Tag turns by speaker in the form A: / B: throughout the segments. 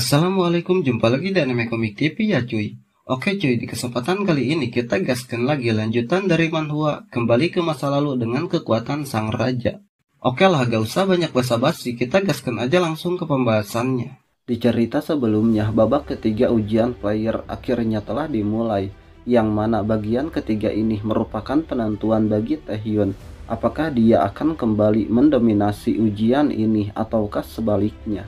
A: Assalamualaikum, jumpa lagi di Anime Komik TV ya cuy. Oke cuy, di kesempatan kali ini kita gaskan lagi lanjutan dari manhwa kembali ke masa lalu dengan kekuatan sang raja. Oke lah, gak usah banyak basa-basi, kita gaskan aja langsung ke pembahasannya. Di cerita sebelumnya, babak ketiga ujian player akhirnya telah dimulai, yang mana bagian ketiga ini merupakan penentuan bagi Taehyun. Apakah dia akan kembali mendominasi ujian ini ataukah sebaliknya?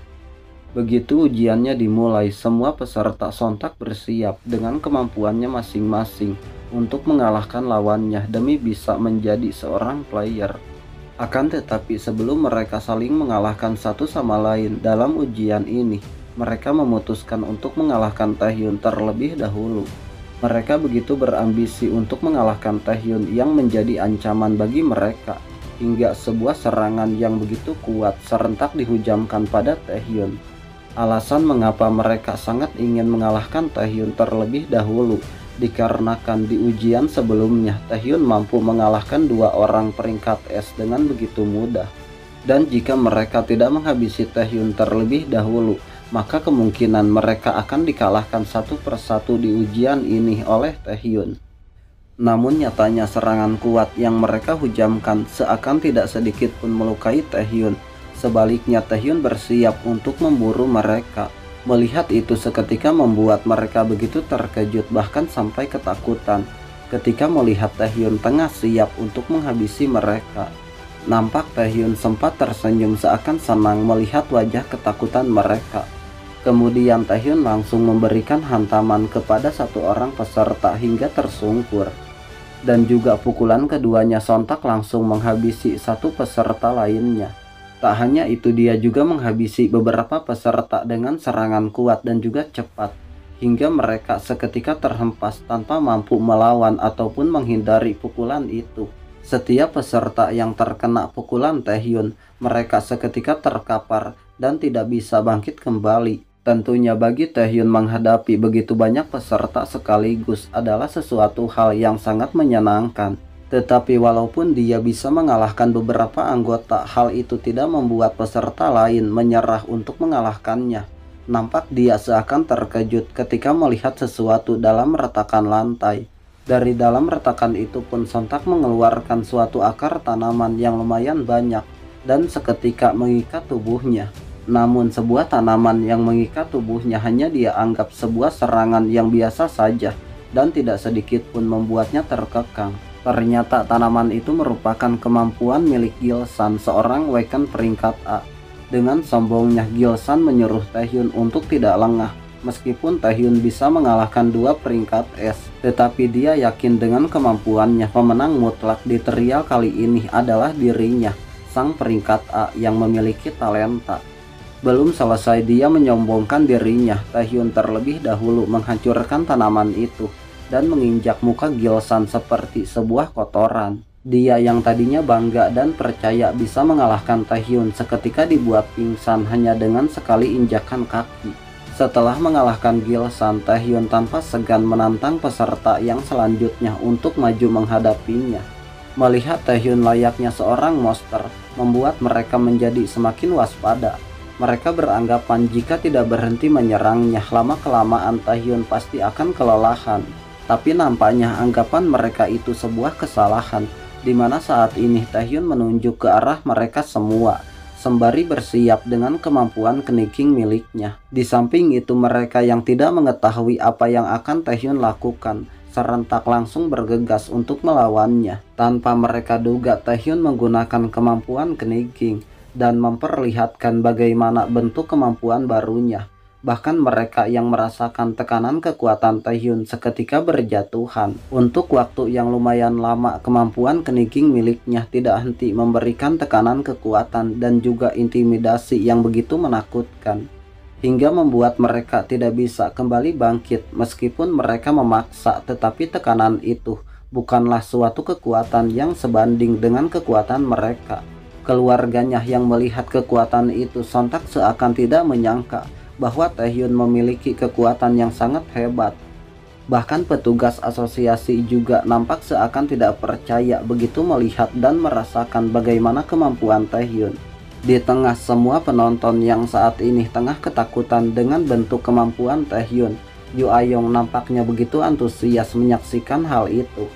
A: Begitu ujiannya dimulai, semua peserta sontak bersiap dengan kemampuannya masing-masing untuk mengalahkan lawannya demi bisa menjadi seorang player. Akan tetapi sebelum mereka saling mengalahkan satu sama lain dalam ujian ini, mereka memutuskan untuk mengalahkan Taehyun terlebih dahulu. Mereka begitu berambisi untuk mengalahkan Taehyun yang menjadi ancaman bagi mereka, hingga sebuah serangan yang begitu kuat serentak dihujamkan pada Taehyun. Alasan mengapa mereka sangat ingin mengalahkan Taehyun terlebih dahulu dikarenakan di ujian sebelumnya Taehyun mampu mengalahkan dua orang peringkat S dengan begitu mudah. Dan jika mereka tidak menghabisi Taehyun terlebih dahulu, maka kemungkinan mereka akan dikalahkan satu persatu di ujian ini oleh Taehyun. Namun nyatanya serangan kuat yang mereka hujamkan seakan tidak sedikit pun melukai Taehyun. Sebaliknya Taehyun bersiap untuk memburu mereka. Melihat itu seketika membuat mereka begitu terkejut bahkan sampai ketakutan ketika melihat Taehyun tengah siap untuk menghabisi mereka. Nampak Taehyun sempat tersenyum seakan senang melihat wajah ketakutan mereka. Kemudian Taehyun langsung memberikan hantaman kepada satu orang peserta hingga tersungkur. Dan juga pukulan keduanya sontak langsung menghabisi satu peserta lainnya. Tak hanya itu, dia juga menghabisi beberapa peserta dengan serangan kuat dan juga cepat, hingga mereka seketika terhempas tanpa mampu melawan ataupun menghindari pukulan itu. Setiap peserta yang terkena pukulan Taehyun, mereka seketika terkapar dan tidak bisa bangkit kembali. Tentunya bagi Taehyun menghadapi begitu banyak peserta sekaligus adalah sesuatu hal yang sangat menyenangkan. Tetapi walaupun dia bisa mengalahkan beberapa anggota, hal itu tidak membuat peserta lain menyerah untuk mengalahkannya. Nampak dia seakan terkejut ketika melihat sesuatu dalam retakan lantai. Dari dalam retakan itu pun sontak mengeluarkan suatu akar tanaman yang lumayan banyak dan seketika mengikat tubuhnya. Namun sebuah tanaman yang mengikat tubuhnya hanya dia anggap sebuah serangan yang biasa saja dan tidak sedikit pun membuatnya terkekang. Ternyata tanaman itu merupakan kemampuan milik Gilsan, seorang Waken peringkat A. Dengan sombongnya Gilsan menyuruh Taehyun untuk tidak lengah. Meskipun Taehyun bisa mengalahkan dua peringkat S, tetapi dia yakin dengan kemampuannya pemenang mutlak di trial kali ini adalah dirinya, sang peringkat A yang memiliki talenta. Belum selesai dia menyombongkan dirinya, Taehyun terlebih dahulu menghancurkan tanaman itu dan menginjak muka Gilsan seperti sebuah kotoran. Dia yang tadinya bangga dan percaya bisa mengalahkan Taehyun seketika dibuat pingsan hanya dengan sekali injakan kaki. Setelah mengalahkan Gilsan, Taehyun tanpa segan menantang peserta yang selanjutnya untuk maju menghadapinya. Melihat Taehyun layaknya seorang monster, membuat mereka menjadi semakin waspada. Mereka beranggapan jika tidak berhenti menyerangnya, lama-kelamaan Taehyun pasti akan kelelahan. Tapi nampaknya anggapan mereka itu sebuah kesalahan, di mana saat ini Taehyun menunjuk ke arah mereka semua, sembari bersiap dengan kemampuan Kniking miliknya. Di samping itu mereka yang tidak mengetahui apa yang akan Taehyun lakukan, serentak langsung bergegas untuk melawannya. Tanpa mereka duga Taehyun menggunakan kemampuan Kniking dan memperlihatkan bagaimana bentuk kemampuan barunya. Bahkan mereka yang merasakan tekanan kekuatan Taehyun seketika berjatuhan. Untuk waktu yang lumayan lama, kemampuan Kniking miliknya tidak henti memberikan tekanan kekuatan dan juga intimidasi yang begitu menakutkan, hingga membuat mereka tidak bisa kembali bangkit. Meskipun mereka memaksa, tetapi tekanan itu bukanlah suatu kekuatan yang sebanding dengan kekuatan mereka. Keluarganya yang melihat kekuatan itu sontak seakan tidak menyangka bahwa Taehyun memiliki kekuatan yang sangat hebat. Bahkan petugas asosiasi juga nampak seakan tidak percaya begitu melihat dan merasakan bagaimana kemampuan Taehyun. Di tengah semua penonton yang saat ini tengah ketakutan dengan bentuk kemampuan Taehyun, Yoo A-young nampaknya begitu antusias menyaksikan hal itu.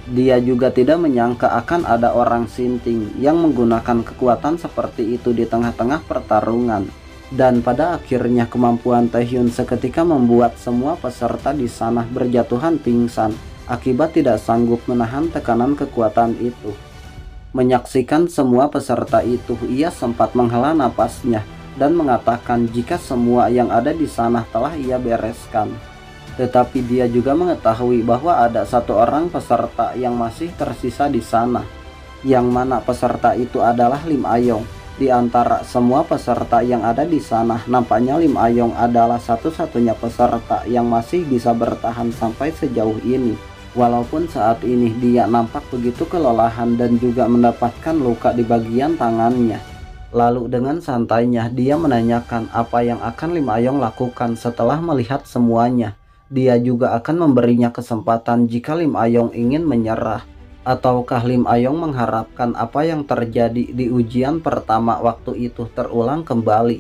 A: Dia juga tidak menyangka akan ada orang sinting yang menggunakan kekuatan seperti itu di tengah-tengah pertarungan. Dan pada akhirnya kemampuan Taehyun seketika membuat semua peserta di sana berjatuhan pingsan akibat tidak sanggup menahan tekanan kekuatan itu. Menyaksikan semua peserta itu, ia sempat menghela napasnya dan mengatakan jika semua yang ada di sana telah ia bereskan. Tetapi dia juga mengetahui bahwa ada satu orang peserta yang masih tersisa di sana, yang mana peserta itu adalah Lim A-young. Di antara semua peserta yang ada di sana, nampaknya Lim A-young adalah satu-satunya peserta yang masih bisa bertahan sampai sejauh ini. Walaupun saat ini dia nampak begitu kelelahan dan juga mendapatkan luka di bagian tangannya. Lalu dengan santainya dia menanyakan apa yang akan Lim A-young lakukan setelah melihat semuanya. Dia juga akan memberinya kesempatan jika Lim A-young ingin menyerah. Ataukah Lim A-young mengharapkan apa yang terjadi di ujian pertama waktu itu terulang kembali.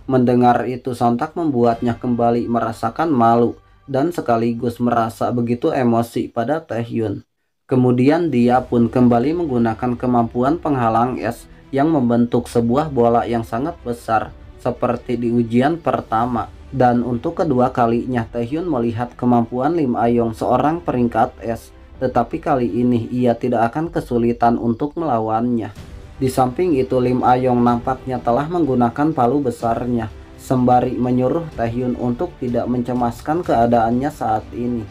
A: Mendengar itu sontak membuatnya kembali merasakan malu dan sekaligus merasa begitu emosi pada Taehyun. Kemudian dia pun kembali menggunakan kemampuan penghalang es yang membentuk sebuah bola yang sangat besar seperti di ujian pertama. Dan untuk kedua kalinya Taehyun melihat kemampuan Lim A-young seorang peringkat es, tetapi kali ini ia tidak akan kesulitan untuk melawannya. Di samping itu Lim A-young nampaknya telah menggunakan palu besarnya sembari menyuruh Taehyun untuk tidak mencemaskan keadaannya saat ini.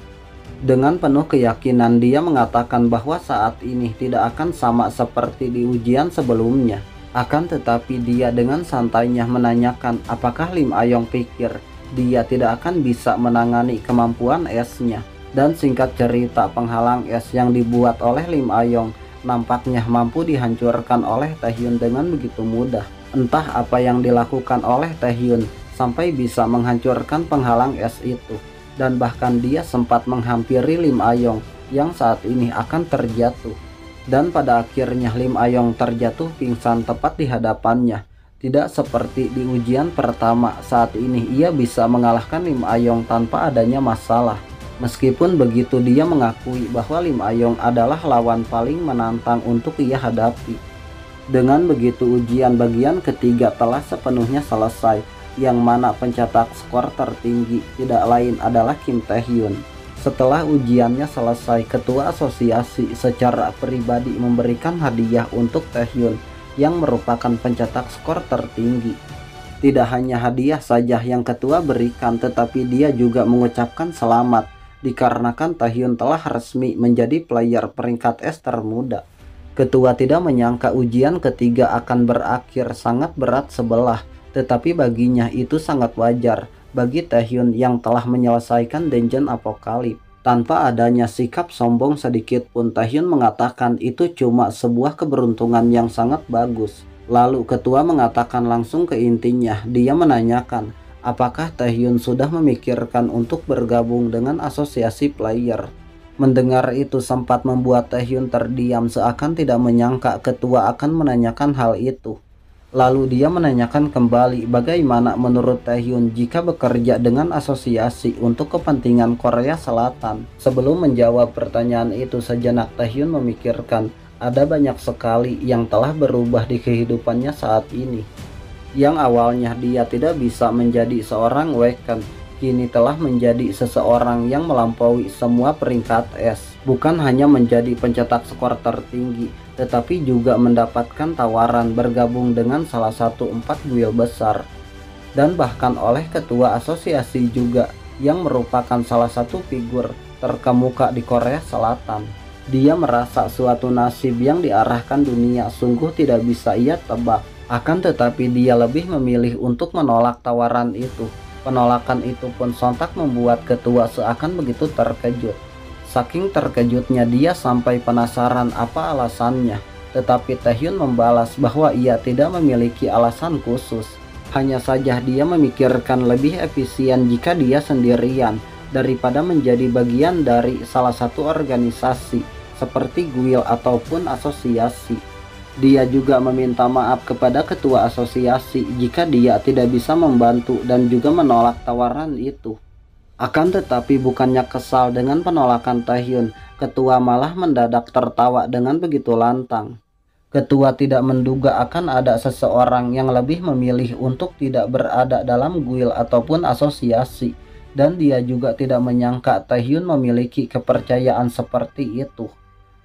A: Dengan penuh keyakinan dia mengatakan bahwa saat ini tidak akan sama seperti di ujian sebelumnya. Akan tetapi dia dengan santainya menanyakan apakah Lim A-young pikir dia tidak akan bisa menangani kemampuan esnya. Dan singkat cerita, penghalang es yang dibuat oleh Lim A-young nampaknya mampu dihancurkan oleh Taehyun dengan begitu mudah. Entah apa yang dilakukan oleh Taehyun sampai bisa menghancurkan penghalang es itu. Dan bahkan dia sempat menghampiri Lim A-young yang saat ini akan terjatuh. Dan pada akhirnya Lim A-young terjatuh pingsan tepat di hadapannya. Tidak seperti di ujian pertama, saat ini ia bisa mengalahkan Lim A-young tanpa adanya masalah. Meskipun begitu dia mengakui bahwa Lim A-young adalah lawan paling menantang untuk ia hadapi. Dengan begitu ujian bagian ketiga telah sepenuhnya selesai, yang mana pencetak skor tertinggi tidak lain adalah Kim Taehyun. Setelah ujiannya selesai, ketua asosiasi secara pribadi memberikan hadiah untuk Taehyun yang merupakan pencetak skor tertinggi. Tidak hanya hadiah saja yang ketua berikan, tetapi dia juga mengucapkan selamat dikarenakan Taehyun telah resmi menjadi player peringkat es termuda. Ketua tidak menyangka ujian ketiga akan berakhir sangat berat sebelah, tetapi baginya itu sangat wajar bagi Taehyun yang telah menyelesaikan Dungeon Apocalypse. Tanpa adanya sikap sombong sedikit pun, Taehyun mengatakan itu cuma sebuah keberuntungan yang sangat bagus. Lalu ketua mengatakan langsung ke intinya. Dia menanyakan apakah Taehyun sudah memikirkan untuk bergabung dengan asosiasi player. Mendengar itu sempat membuat Taehyun terdiam seakan tidak menyangka ketua akan menanyakan hal itu. Lalu dia menanyakan kembali bagaimana menurut Taehyun jika bekerja dengan asosiasi untuk kepentingan Korea Selatan. Sebelum menjawab pertanyaan itu sejenak, Taehyun memikirkan ada banyak sekali yang telah berubah di kehidupannya saat ini. Yang awalnya dia tidak bisa menjadi seorang Waken, kini telah menjadi seseorang yang melampaui semua peringkat es. Bukan hanya menjadi pencetak skor tertinggi, tetapi juga mendapatkan tawaran bergabung dengan salah satu 4 guild besar. Dan bahkan oleh ketua asosiasi juga, yang merupakan salah satu figur terkemuka di Korea Selatan. Dia merasa suatu nasib yang diarahkan dunia sungguh tidak bisa ia tebak. Akan tetapi dia lebih memilih untuk menolak tawaran itu. Penolakan itu pun sontak membuat ketua seakan begitu terkejut. Saking terkejutnya dia sampai penasaran apa alasannya. Tetapi Taehyun membalas bahwa ia tidak memiliki alasan khusus. Hanya saja dia memikirkan lebih efisien jika dia sendirian daripada menjadi bagian dari salah satu organisasi seperti guild ataupun asosiasi. Dia juga meminta maaf kepada ketua asosiasi jika dia tidak bisa membantu dan juga menolak tawaran itu. Akan tetapi bukannya kesal dengan penolakan Taehyun, ketua malah mendadak tertawa dengan begitu lantang. Ketua tidak menduga akan ada seseorang yang lebih memilih untuk tidak berada dalam guild ataupun asosiasi, dan dia juga tidak menyangka Taehyun memiliki kepercayaan seperti itu.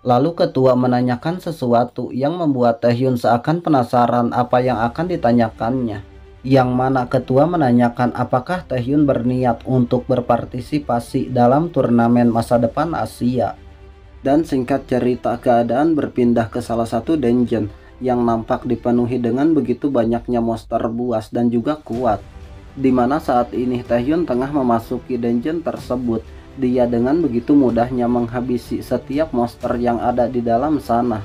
A: Lalu ketua menanyakan sesuatu yang membuat Taehyun seakan penasaran apa yang akan ditanyakannya. Yang mana ketua menanyakan apakah Taehyun berniat untuk berpartisipasi dalam turnamen masa depan Asia. Dan singkat cerita, keadaan berpindah ke salah satu dungeon yang nampak dipenuhi dengan begitu banyaknya monster buas dan juga kuat. Dimana saat ini Taehyun tengah memasuki dungeon tersebut. Dia dengan begitu mudahnya menghabisi setiap monster yang ada di dalam sana.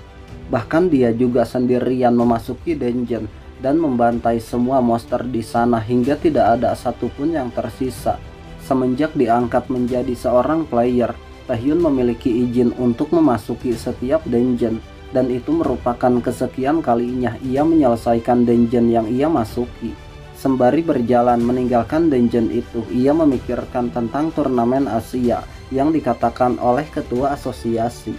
A: Bahkan dia juga sendirian memasuki dungeon dan membantai semua monster di sana hingga tidak ada satupun yang tersisa. Semenjak diangkat menjadi seorang player, Taehyun memiliki izin untuk memasuki setiap dungeon, dan itu merupakan kesekian kalinya ia menyelesaikan dungeon yang ia masuki. Sembari berjalan meninggalkan dungeon itu, ia memikirkan tentang turnamen Asia yang dikatakan oleh ketua asosiasi.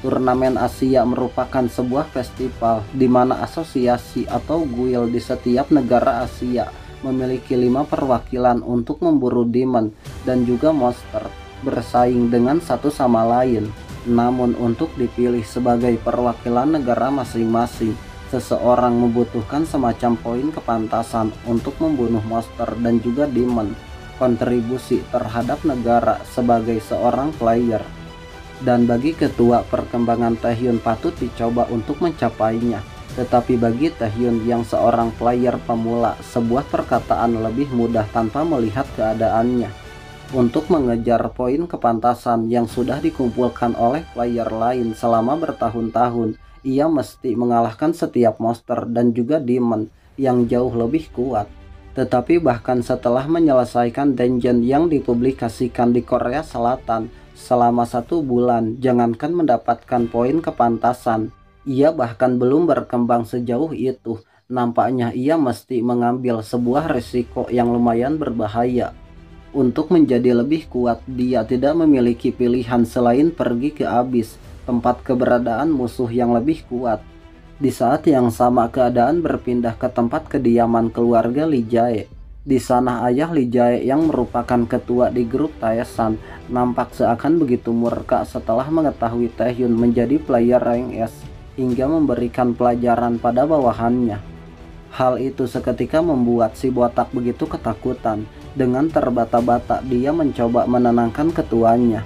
A: Turnamen Asia merupakan sebuah festival di mana asosiasi atau guild di setiap negara Asia memiliki 5 perwakilan untuk memburu demon dan juga monster, bersaing dengan satu sama lain. Namun untuk dipilih sebagai perwakilan negara masing-masing, seseorang membutuhkan semacam poin kepantasan untuk membunuh monster dan juga demon, kontribusi terhadap negara sebagai seorang player. Dan bagi ketua, perkembangan Taehyun patut dicoba untuk mencapainya. Tetapi bagi Taehyun yang seorang player pemula, sebuah perkataan lebih mudah tanpa melihat keadaannya. Untuk mengejar poin kepantasan yang sudah dikumpulkan oleh player lain selama bertahun-tahun, ia mesti mengalahkan setiap monster dan juga demon yang jauh lebih kuat. Tetapi bahkan setelah menyelesaikan dungeon yang dipublikasikan di Korea Selatan selama 1 bulan, jangankan mendapatkan poin kepantasan, ia bahkan belum berkembang sejauh itu. Nampaknya ia mesti mengambil sebuah risiko yang lumayan berbahaya. Untuk menjadi lebih kuat, dia tidak memiliki pilihan selain pergi ke Abyss, tempat keberadaan musuh yang lebih kuat. Di saat yang sama, keadaan berpindah ke tempat kediaman keluarga Lee Jae. Di sana ayah Lee Jae yang merupakan ketua di grup Taesan nampak seakan begitu murka setelah mengetahui Taehyun menjadi player rank S hingga memberikan pelajaran pada bawahannya. Hal itu seketika membuat si botak begitu ketakutan. Dengan terbata-bata dia mencoba menenangkan ketuanya.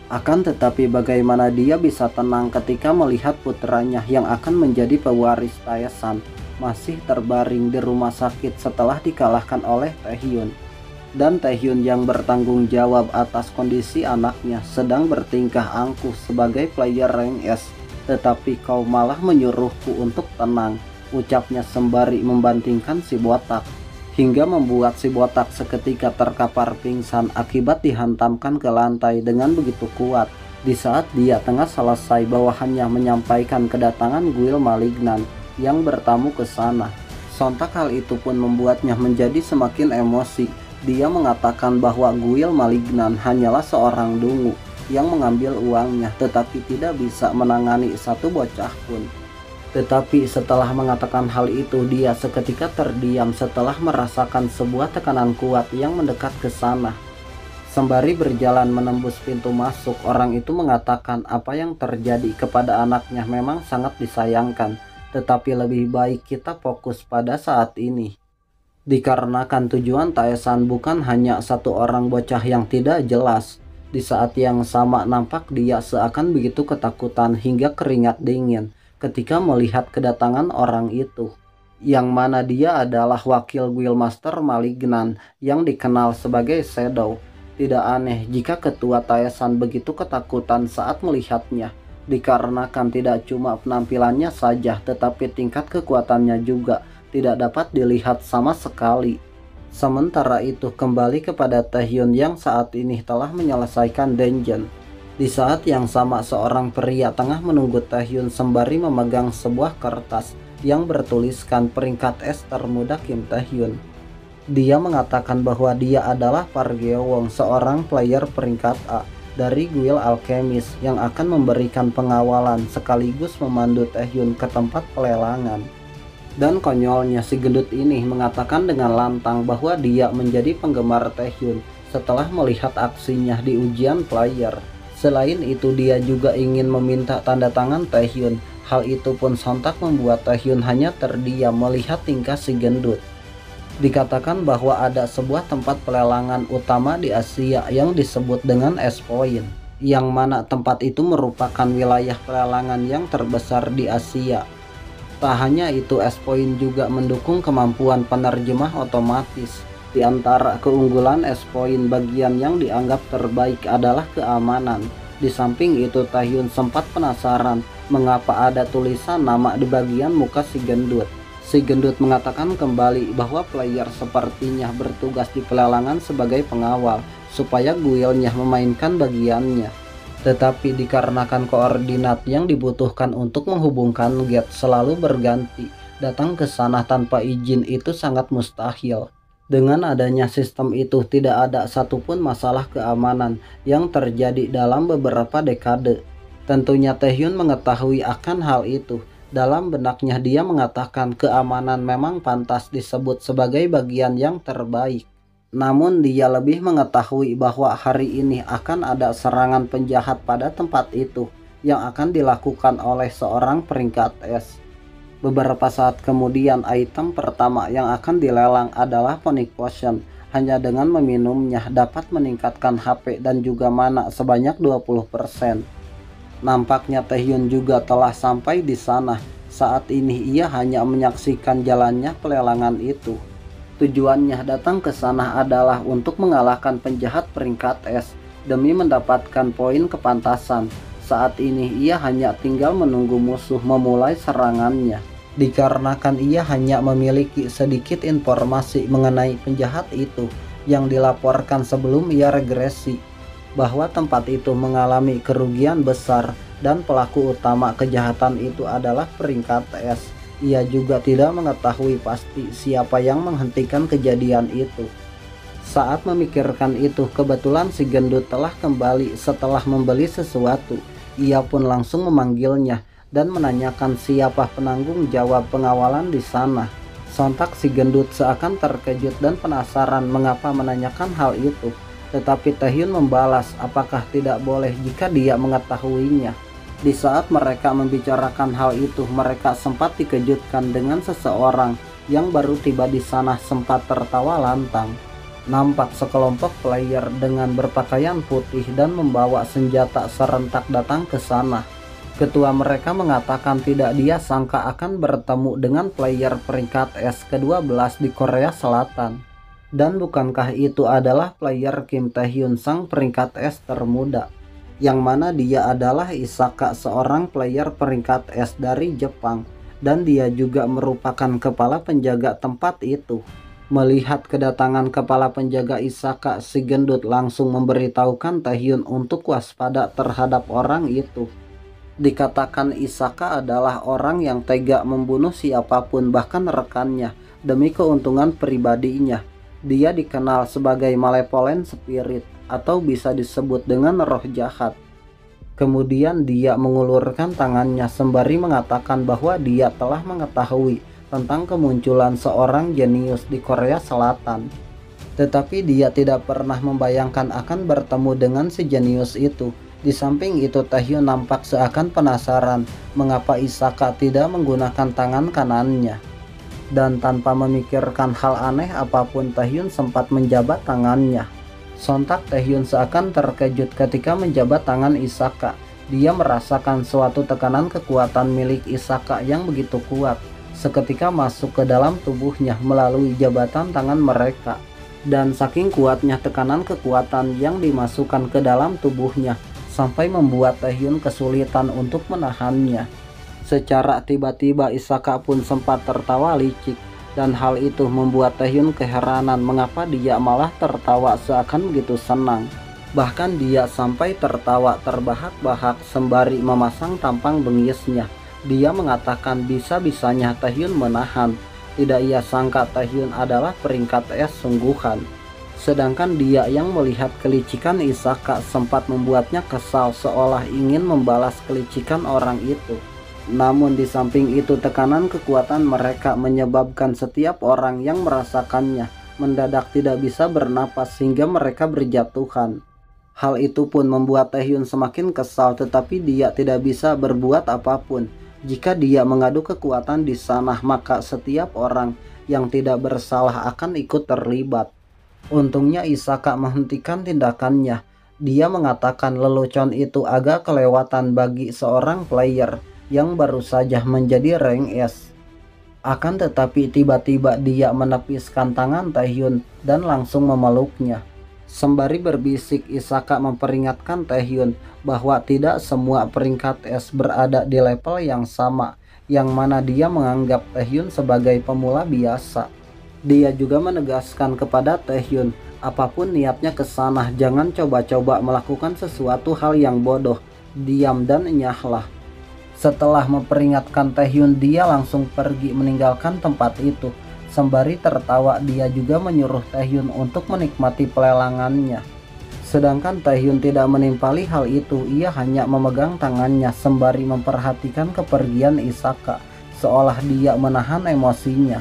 A: Akan tetapi bagaimana dia bisa tenang ketika melihat putranya yang akan menjadi pewaris Taesan masih terbaring di rumah sakit setelah dikalahkan oleh Taehyun. Dan Taehyun yang bertanggung jawab atas kondisi anaknya sedang bertingkah angkuh sebagai player rank S. Tetapi kau malah menyuruhku untuk tenang, ucapnya sembari membantingkan si botak, hingga membuat si botak seketika terkapar pingsan akibat dihantamkan ke lantai dengan begitu kuat. Di saat dia tengah selesai, bawahannya menyampaikan kedatangan guild malignan yang bertamu ke sana. Sontak hal itu pun membuatnya menjadi semakin emosi. Dia mengatakan bahwa guild malignan hanyalah seorang dungu yang mengambil uangnya, tetapi tidak bisa menangani satu bocah pun. Tetapi setelah mengatakan hal itu, dia seketika terdiam setelah merasakan sebuah tekanan kuat yang mendekat ke sana. Sembari berjalan menembus pintu masuk, orang itu mengatakan apa yang terjadi kepada anaknya memang sangat disayangkan, tetapi lebih baik kita fokus pada saat ini. Dikarenakan tujuan Taesan bukan hanya satu orang bocah yang tidak jelas. Di saat yang sama nampak dia seakan begitu ketakutan hingga keringat dingin ketika melihat kedatangan orang itu, yang mana dia adalah wakil guildmaster malignan yang dikenal sebagai Shadow. Tidak aneh jika ketua Taesan begitu ketakutan saat melihatnya, dikarenakan tidak cuma penampilannya saja tetapi tingkat kekuatannya juga tidak dapat dilihat sama sekali. Sementara itu kembali kepada Taehyun yang saat ini telah menyelesaikan dungeon. Di saat yang sama seorang pria tengah menunggu Taehyun sembari memegang sebuah kertas yang bertuliskan peringkat es termuda Kim Taehyun. Dia mengatakan bahwa dia adalah Park Gyeowon, seorang player peringkat A dari Guild Alchemist yang akan memberikan pengawalan sekaligus memandu Taehyun ke tempat pelelangan. Dan konyolnya si gendut ini mengatakan dengan lantang bahwa dia menjadi penggemar Taehyun setelah melihat aksinya di ujian player. Selain itu dia juga ingin meminta tanda tangan Taehyun. Hal itu pun sontak membuat Taehyun hanya terdiam melihat tingkah si gendut. Dikatakan bahwa ada sebuah tempat pelelangan utama di Asia yang disebut dengan S Point, yang mana tempat itu merupakan wilayah pelelangan yang terbesar di Asia. Tak hanya itu, S Point juga mendukung kemampuan penerjemah otomatis. Di antara keunggulan S Point, bagian yang dianggap terbaik adalah keamanan. Di samping itu, Taehyun sempat penasaran mengapa ada tulisan nama di bagian muka si gendut. Si gendut mengatakan kembali bahwa player sepertinya bertugas di pelelangan sebagai pengawal supaya guildnya memainkan bagiannya. Tetapi dikarenakan koordinat yang dibutuhkan untuk menghubungkan gate selalu berganti, datang ke sana tanpa izin itu sangat mustahil. Dengan adanya sistem itu, tidak ada satupun masalah keamanan yang terjadi dalam beberapa dekade. Tentunya Taehyun mengetahui akan hal itu. Dalam benaknya dia mengatakan keamanan memang pantas disebut sebagai bagian yang terbaik. Namun dia lebih mengetahui bahwa hari ini akan ada serangan penjahat pada tempat itu yang akan dilakukan oleh seorang peringkat es. Beberapa saat kemudian, item pertama yang akan dilelang adalah Phoenix Potion. Hanya dengan meminumnya dapat meningkatkan HP dan juga mana sebanyak 20%. Nampaknya Taehyun juga telah sampai di sana. Saat ini ia hanya menyaksikan jalannya pelelangan itu. Tujuannya datang ke sana adalah untuk mengalahkan penjahat peringkat es demi mendapatkan poin kepantasan. Saat ini ia hanya tinggal menunggu musuh memulai serangannya. Dikarenakan ia hanya memiliki sedikit informasi mengenai penjahat itu yang dilaporkan sebelum ia regresi, bahwa tempat itu mengalami kerugian besar dan pelaku utama kejahatan itu adalah peringkat es. Ia juga tidak mengetahui pasti siapa yang menghentikan kejadian itu. Saat memikirkan itu, kebetulan si gendut telah kembali setelah membeli sesuatu. Ia pun langsung memanggilnya dan menanyakan siapa penanggung jawab pengawalan di sana. Sontak si gendut seakan terkejut dan penasaran mengapa menanyakan hal itu. Tetapi Taehyun membalas apakah tidak boleh jika dia mengetahuinya. Di saat mereka membicarakan hal itu, mereka sempat dikejutkan dengan seseorang yang baru tiba di sana sempat tertawa lantang. Nampak sekelompok player dengan berpakaian putih dan membawa senjata serentak datang ke sana. Ketua mereka mengatakan tidak dia sangka akan bertemu dengan player peringkat es ke-12 di Korea Selatan. Dan bukankah itu adalah player Kim Taehyun, sang peringkat es termuda, yang mana dia adalah Isaka, seorang player peringkat es dari Jepang, dan dia juga merupakan kepala penjaga tempat itu. Melihat kedatangan kepala penjaga Isaka, si gendut langsung memberitahukan Taehyun untuk waspada terhadap orang itu. Dikatakan Isaka adalah orang yang tega membunuh siapapun, bahkan rekannya, demi keuntungan pribadinya. Dia dikenal sebagai malevolent spirit atau bisa disebut dengan roh jahat. Kemudian dia mengulurkan tangannya sembari mengatakan bahwa dia telah mengetahui tentang kemunculan seorang jenius di Korea Selatan. Tetapi dia tidak pernah membayangkan akan bertemu dengan si jenius itu. Di samping itu, Taehyun nampak seakan penasaran mengapa Isaka tidak menggunakan tangan kanannya. Dan tanpa memikirkan hal aneh apapun, Taehyun sempat menjabat tangannya. Sontak Taehyun seakan terkejut ketika menjabat tangan Isaka. Dia merasakan suatu tekanan kekuatan milik Isaka yang begitu kuat, seketika masuk ke dalam tubuhnya melalui jabatan tangan mereka. Dan saking kuatnya tekanan kekuatan yang dimasukkan ke dalam tubuhnya, sampai membuat Taehyun kesulitan untuk menahannya. Secara tiba-tiba Isaka pun sempat tertawa licik, dan hal itu membuat Taehyun keheranan mengapa dia malah tertawa seakan begitu senang. Bahkan dia sampai tertawa terbahak-bahak sembari memasang tampang bengisnya. Dia mengatakan bisa-bisanya Taehyun menahan. Tidak ia sangka Taehyun adalah peringkat es sungguhan. Sedangkan dia yang melihat kelicikan Isaka sempat membuatnya kesal seolah ingin membalas kelicikan orang itu. Namun di samping itu tekanan kekuatan mereka menyebabkan setiap orang yang merasakannya mendadak tidak bisa bernapas hingga mereka berjatuhan. Hal itu pun membuat Taehyun semakin kesal, tetapi dia tidak bisa berbuat apapun. Jika dia mengadu kekuatan di sana, maka setiap orang yang tidak bersalah akan ikut terlibat. Untungnya Isaka menghentikan tindakannya. Dia mengatakan lelucon itu agak kelewatan bagi seorang player yang baru saja menjadi rank S. Akan tetapi tiba-tiba dia menepiskan tangan Taehyun dan langsung memeluknya. Sembari berbisik, Isaka memperingatkan Taehyun bahwa tidak semua peringkat es berada di level yang sama, yang mana dia menganggap Taehyun sebagai pemula biasa. Dia juga menegaskan kepada Taehyun, apapun niatnya ke sana, jangan coba-coba melakukan sesuatu hal yang bodoh, diam dan enyahlah. Setelah memperingatkan Taehyun, dia langsung pergi meninggalkan tempat itu. Sembari tertawa, dia juga menyuruh Taehyun untuk menikmati pelelangannya. Sedangkan Taehyun tidak menimpali hal itu, ia hanya memegang tangannya sembari memperhatikan kepergian Isaka, seolah dia menahan emosinya.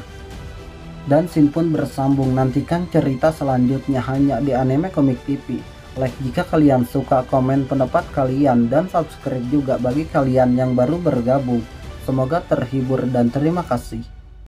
A: Dan scene pun bersambung, nantikan cerita selanjutnya hanya di Anime Komik TV. Like jika kalian suka, komen pendapat kalian, dan subscribe juga bagi kalian yang baru bergabung. Semoga terhibur dan terima kasih.